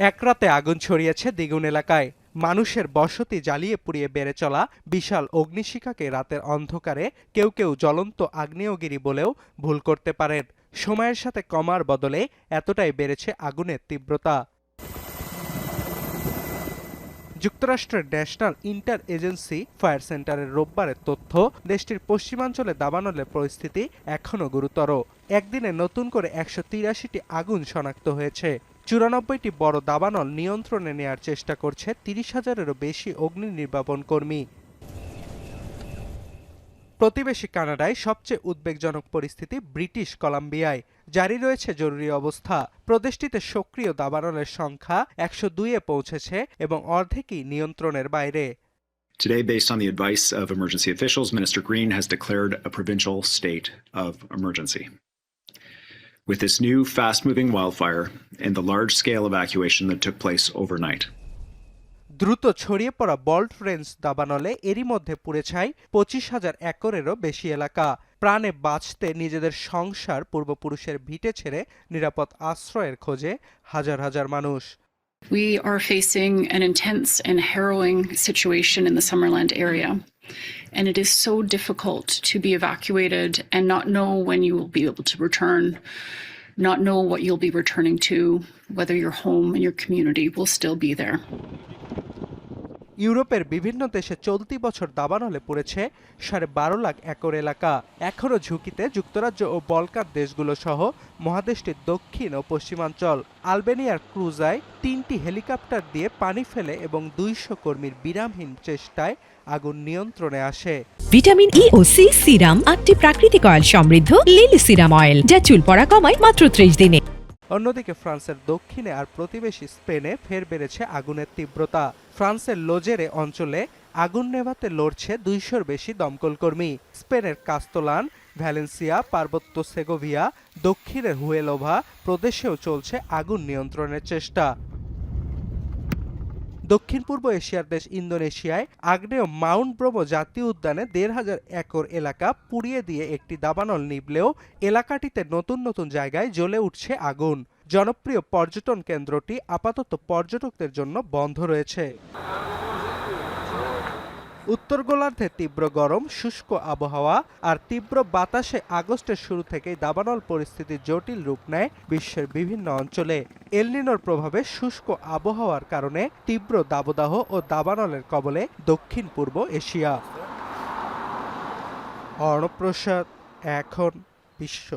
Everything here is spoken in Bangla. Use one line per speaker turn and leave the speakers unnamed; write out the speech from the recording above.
এক রাতে আগুন ছড়িয়েছে দ্বিগুণ এলাকায়। মানুষের বসতি জ্বালিয়ে পুড়িয়ে বেড়ে চলা বিশাল অগ্নিশিখাকে রাতের অন্ধকারে কেউ কেউ জ্বলন্ত আগ্নেয়গিরি বলেও ভুল করতে পারেন। সময়ের সাথে কমার বদলে এতটাই বেড়েছে আগুনের তীব্রতা। যুক্তরাষ্ট্রের ন্যাশনাল ইন্টার এজেন্সি ফায়ার সেন্টারের রোববারের তথ্য, দেশটির পশ্চিমাঞ্চলে দাবানলের পরিস্থিতি এখনও গুরুতর। একদিনে নতুন করে ১৮৩টি আগুন শনাক্ত হয়েছে। ৯৪টি বড় দাবানল নিয়ন্ত্রণে নেয়ার চেষ্টা করছে ৩০,০০০-এরও বেশি অগ্নি নির্বাপন কর্মী। প্রতিবেশী কানাডায় সবচেয়ে উদ্বেগজনক পরিস্থিতি ব্রিটিশ কলাম্বিয়ায়। জারি রয়েছে জরুরি অবস্থা। প্রদেশটিতে সক্রিয় দাবানলের সংখ্যা ১০২-এ পৌঁছেছে এবং অর্ধেকই নিয়ন্ত্রণের বাইরে।
Today, based on the advice of emergency officials, Minister Green has declared a provincial state of emergency. With this new fast-moving wildfire and the large-scale evacuation that took place overnight.
দ্রুত ছড়িয়ে পড়া বল্ট রেঞ্জ দাবানলে এরই মধ্যে পুড়ে ছাই ২৫,০০০ একরেরও বেশি এলাকা। প্রাণে বাঁচতে নিজেদের সংসার, পূর্বপুরুষের ভিটে ছেড়ে নিরাপদ আশ্রয়ের খোঁজে হাজার হাজার মানুষ।
We are facing an intense and harrowing situation in the Summerland area, and it is so difficult to be evacuated and not know when you will be able to return, not know what you'll be returning to, whether your home and your community will still be there.
ইউরোপের বিভিন্ন দেশে চলতি বছর দাবানলে পড়েছে ১২.৫ লাখ একর এলাকা। এখনও ঝুঁকিতে যুক্তরাজ্য ও বলকান দেশগুলো সহ মহাদেশটির দক্ষিণ ও পশ্চিমাঞ্চল। আলবেনিয়ার ক্রুজায় ৩টি হেলিকপ্টার দিয়ে পানি ফেলে এবং ২০০ কর্মীর বিরামহীন চেষ্টায় আগুন নিয়ন্ত্রণে আসে।
ভিটামিন ই ও সি সিরাম ৮টি প্রাকৃতিক অয়েল সমৃদ্ধ লিলি সিরাম অয়েল, যা চুল পড়া কমায় মাত্র ৩০ দিনে।
অন্যদিকে ফ্রান্সের দক্ষিণে আর প্রতিবেশী স্পেনে ফের বেড়েছে আগুনের তীব্রতা। ফ্রান্সের লোজেরে অঞ্চলে আগুন নেভাতে লড়ছে ২০০-র বেশি দমকল কর্মী। স্পেনের কাস্তলান, ভ্যালেন্সিয়া, পার্বত্য সেগোভিয়া, দক্ষিণের হুয়েলোভা প্রদেশেও চলছে আগুন নিয়ন্ত্রণের চেষ্টা। দক্ষিণ পূর্ব এশিয়ার দেশ ইন্দোনেশিয়ায় আগ্নেয় মাউন্ট ব্রোমো জাতীয় উদ্যানে ১৫০০ একর এলাকা পুড়িয়ে দিয়ে একটি দাবানল নিভলেও এলাকাটিতে নতুন নতুন জায়গায় জ্বলে উঠছে আগুন। জনপ্রিয় পর্যটন কেন্দ্রটি আপাতত পর্যটকদের জন্য বন্ধ রয়েছে। উত্তর গোলার্ধে তীব্র গরম, শুষ্ক আবহাওয়া আর তীব্র বাতাসে আগস্টের শুরু থেকেই দাবানল পরিস্থিতি জটিল রূপ নেয় বিশ্বের বিভিন্ন অঞ্চলে। এল নিনোর প্রভাবে শুষ্ক আবহাওয়ার কারণে তীব্র দাবদাহ ও দাবানলের কবলে দক্ষিণ পূর্ব এশিয়া। অর্ণব প্রসাদ, এখন বিশ্ব।